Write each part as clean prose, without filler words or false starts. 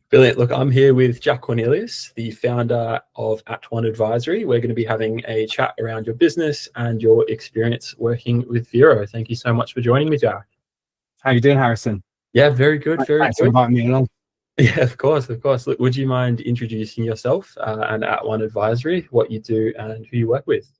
Brilliant. Look, I'm here with Jack Cornelius, the founder of At1 Advisory. We're going to be having a chat around your business and your experience working with Vero. Thank you so much for joining me, Jack. How you doing, Harrison? Yeah, very good. Thanks for inviting me along. Yeah, of course. Look, would you mind introducing yourself and At1 Advisory, what you do and who you work with?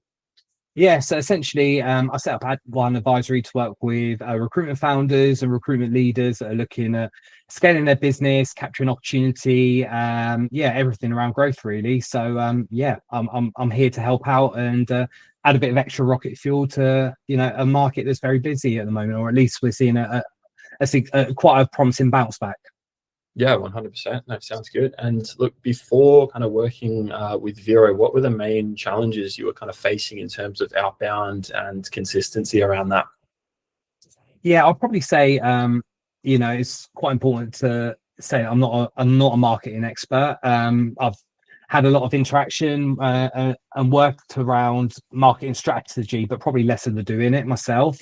Yeah, so essentially, I set up At1 Advisory to work with recruitment founders and recruitment leaders that are looking at scaling their business, capturing opportunity, everything around growth, really. So, I'm here to help out and add a bit of extra rocket fuel to a market that's very busy at the moment, or at least we're seeing quite a promising bounce back. Yeah, 100%. That sounds good. And look, before kind of working with Vero, what were the main challenges you were kind of facing in terms of outbound and consistency around that? Yeah, I'll probably say, it's quite important to say I'm not a marketing expert. I've had a lot of interaction and worked around marketing strategy, but probably less of the doing it myself.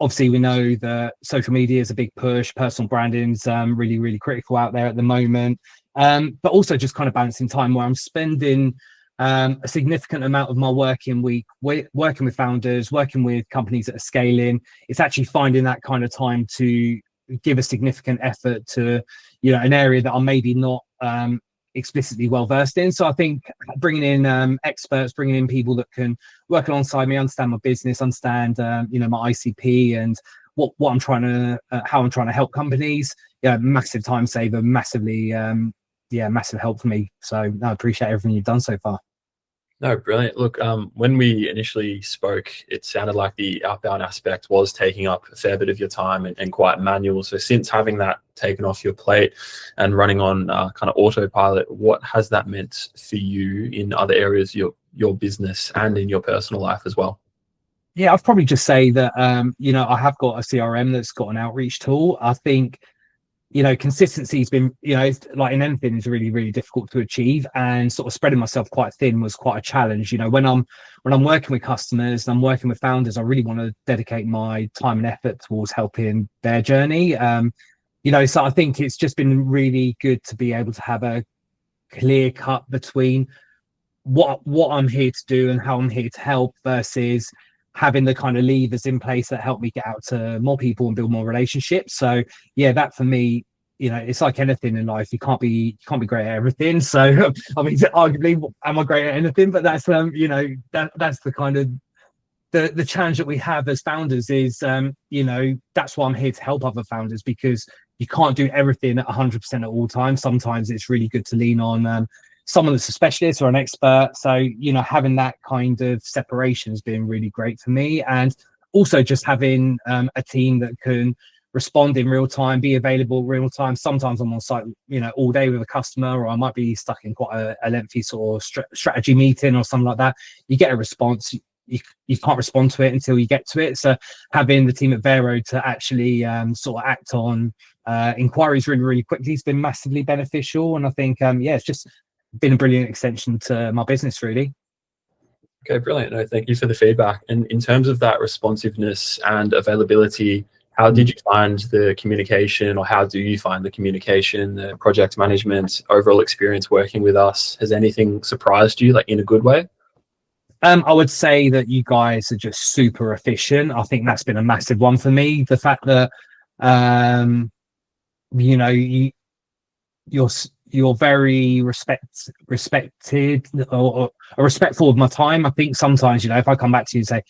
Obviously, we know that social media is a big push. Personal branding is really, really critical out there at the moment. But also just kind of balancing time where I'm spending a significant amount of my working week working with founders, working with companies that are scaling. It's actually finding that kind of time to give a significant effort to, an area that I'm maybe not explicitly well versed in. So I think bringing in experts, bringing in people that can work alongside me, understand my business, understand my ICP and what I'm trying to how I'm trying to help companies. Yeah, massive time saver, massively massive help for me. So I appreciate everything you've done so far. No, brilliant. Look, when we initially spoke, it sounded like the outbound aspect was taking up a fair bit of your time and quite manual. So since having that taken off your plate and running on kind of autopilot, what has that meant for you in other areas of your business and in your personal life as well? Yeah, I'd probably just say that, I have got a CRM that's got an outreach tool. I think consistency has been, it's like in anything, is really, really difficult to achieve, and sort of spreading myself quite thin was quite a challenge. When I'm working with customers and I'm working with founders, I really want to dedicate my time and effort towards helping their journey. So I think it's just been really good to be able to have a clear cut between what I'm here to do and how I'm here to help versus having the kind of levers in place that help me get out to more people and build more relationships. So yeah, that for me, it's like anything in life. You can't be great at everything. So I mean, arguably, am I great at anything? But that's that's the kind of the challenge that we have as founders is that's why I'm here to help other founders, because you can't do everything at 100% at all times. Sometimes it's really good to lean on someone that's a specialist or an expert. So, having that kind of separation has been really great for me. And also just having a team that can respond in real time, be available real time. Sometimes I'm on site, all day with a customer, or I might be stuck in quite a lengthy sort of strategy meeting or something like that. You get a response. You can't respond to it until you get to it. So having the team at Vero to actually sort of act on inquiries really, really quickly has been massively beneficial. And I think, it's just been a brilliant extension to my business, really. Okay, brilliant. No, thank you for the feedback. And in terms of that responsiveness and availability, how did you find the communication, or how do you find the communication, the project management, overall experience working with us? Has anything surprised you, like in a good way? I would say that you guys are just super efficient. I think that's been a massive one for me. The fact that you're very respected or respectful of my time. I think sometimes, if I come back to you and say,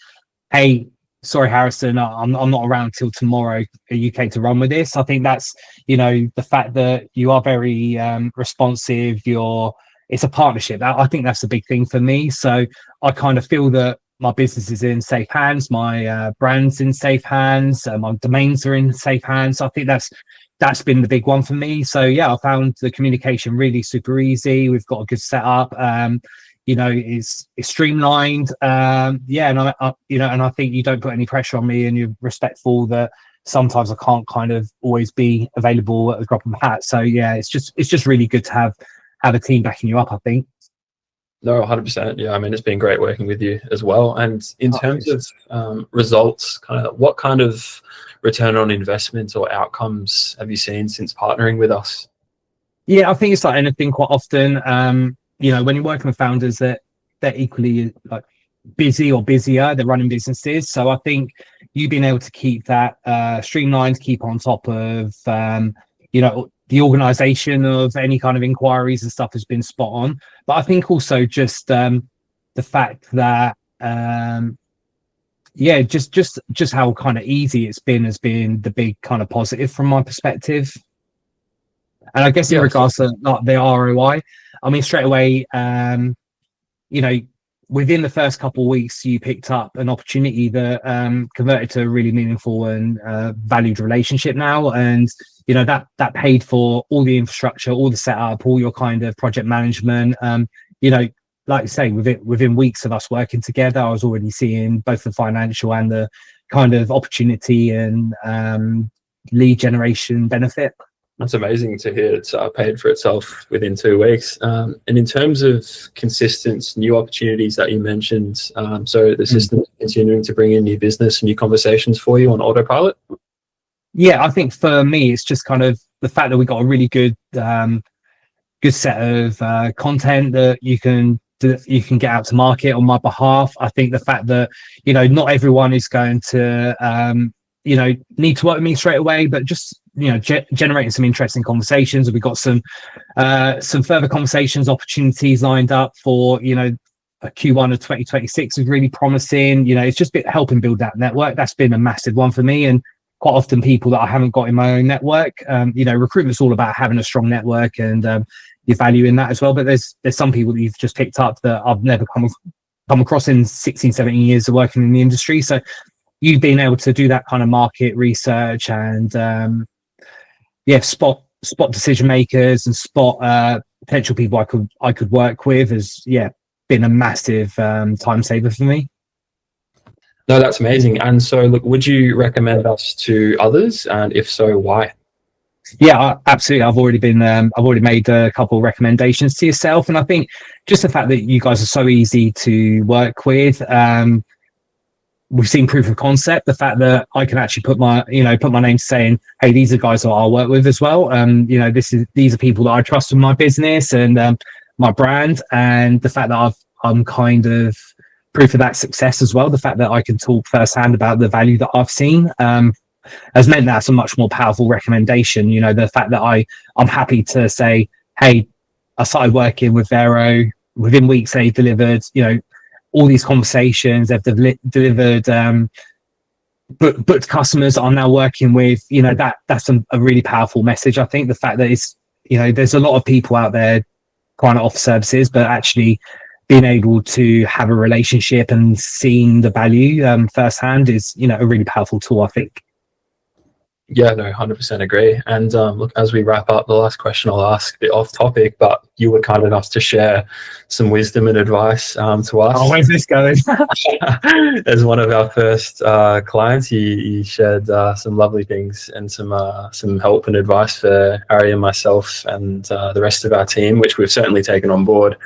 hey, sorry, Harrison, I'm not around till tomorrow, are you okay to run with this? I think that's, the fact that you are very responsive, it's a partnership. I think that's a big thing for me. So I kind of feel that my business is in safe hands, my brand's in safe hands, my domains are in safe hands. So I think that's been the big one for me. So yeah, I found the communication really super easy. We've got a good setup. It's streamlined. And I think you don't put any pressure on me, and you're respectful that sometimes I can't kind of always be available at the drop of a hat. So yeah, it's just really good to have a team backing you up, I think. No, 100%. Yeah, I mean, it's been great working with you as well. And in terms of results, what kind of return on investment or outcomes have you seen since partnering with us? Yeah, I think it's like anything quite often. When you're working with founders that they're equally like busy or busier, they're running businesses. So I think you being able to keep that streamlined, keep on top of the organization of any kind of inquiries and stuff has been spot on. But I think also just the fact that just how kind of easy it's been has been the big kind of positive from my perspective. And I guess in regards to like the ROI, I mean, straight away, within the first couple of weeks, you picked up an opportunity that converted to a really meaningful and valued relationship now. And, that paid for all the infrastructure, all the setup, all your kind of project management. Like you say, within weeks of us working together, I was already seeing both the financial and the kind of opportunity and lead generation benefit. That's amazing to hear. It's paid for itself within 2 weeks. And in terms of consistent new opportunities that you mentioned, so the system is continuing to bring in new business and new conversations for you on autopilot? Yeah, I think for me, it's just kind of the fact that we got a really good set of content that you can get out to market on my behalf. I think the fact that, not everyone is going to, need to work with me straight away, but just, generating some interesting conversations. We've got some further conversations, opportunities lined up for, a Q1 of 2026 is really promising. It's just helping build that network. That's been a massive one for me. And quite often people that I haven't got in my own network, recruitment's all about having a strong network and your value in that as well. But there's some people that you've just picked up that I've never come across in 16, 17 years of working in the industry. So you've been able to do that kind of market research and spot decision makers and spot potential people I could work with has been a massive time saver for me. No, that's amazing. And so, look, would you recommend us to others? And if so, why? Yeah, absolutely. I've already made a couple of recommendations to yourself, and I think just the fact that you guys are so easy to work with. We've seen proof of concept. The fact that I can actually put my name saying, "Hey, these are guys that I'll work with as well." These are people that I trust in my business and my brand, and the fact that I'm kind of proof of that success as well. The fact that I can talk firsthand about the value that I've seen has meant that's a much more powerful recommendation. The fact that I'm happy to say, "Hey, I started working with Vero." Within weeks, they delivered. All these conversations they've delivered booked customers I'm now working with. That's a really powerful message. I think the fact that it's there's a lot of people out there trying to offer services, but actually being able to have a relationship and seeing the value firsthand is a really powerful tool, I think. Yeah, no, 100% agree. And look, as we wrap up, the last question I'll ask, a bit off topic, but you were kind enough to share some wisdom and advice to us. Oh, where's this going? As one of our first clients, you shared some lovely things and some help and advice for Ari and myself and the rest of our team, which we've certainly taken on board.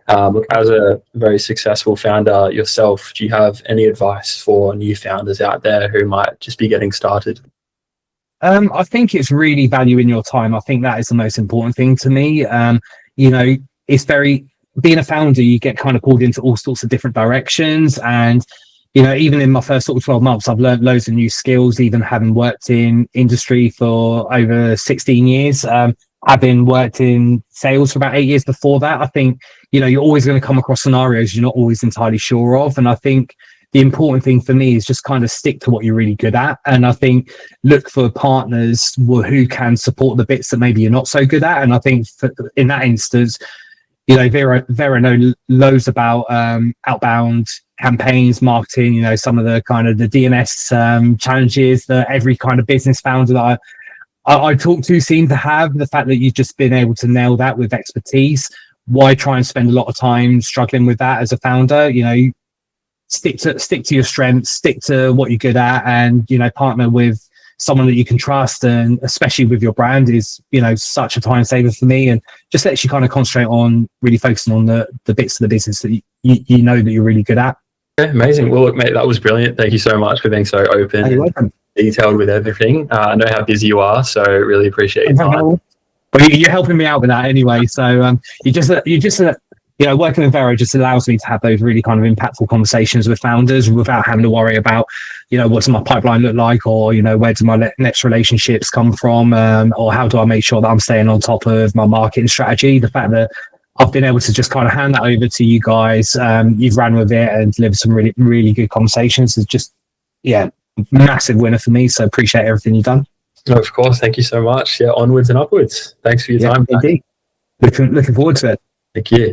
Look, as a very successful founder yourself, do you have any advice for new founders out there who might just be getting started? I think it's really valuing your time. I think that is the most important thing to me. It's being a founder, you get kind of pulled into all sorts of different directions. And, even in my first sort of 12 months, I've learned loads of new skills, even having worked in industry for over 16 years. Having worked in sales for about 8 years before that, I think, you're always going to come across scenarios you're not always entirely sure of. And I think the important thing for me is just kind of stick to what you're really good at. And I think look for partners who can support the bits that maybe you're not so good at. And I think in that instance, Vero know loads about outbound campaigns, marketing, some of the kind of the DNS challenges that every kind of business founder that I talk to seem to have. The fact that you've just been able to nail that with expertise. Why try and spend a lot of time struggling with that as a founder? Stick to your strengths, stick to what you're good at, and partner with someone that you can trust, and especially with your brand is such a time saver for me, and just lets you kind of concentrate on really focusing on the bits of the business that you know that you're really good at. Okay, amazing. Well, look, mate, that was brilliant. Thank you so much for being so open. You're welcome. Detailed with everything. I know how busy you are, so really appreciate your time. Well, you're helping me out with that anyway. So working with Vero just allows me to have those really kind of impactful conversations with founders without having to worry about, what does my pipeline look like, or, where do my next relationships come from, or how do I make sure that I'm staying on top of my marketing strategy. The fact that I've been able to just kind of hand that over to you guys, you've ran with it and delivered some really, really good conversations is just, massive winner for me. So appreciate everything you've done. No, of course. Thank you so much. Yeah, onwards and upwards. Thanks for your time. Indeed. Looking forward to it. Thank you.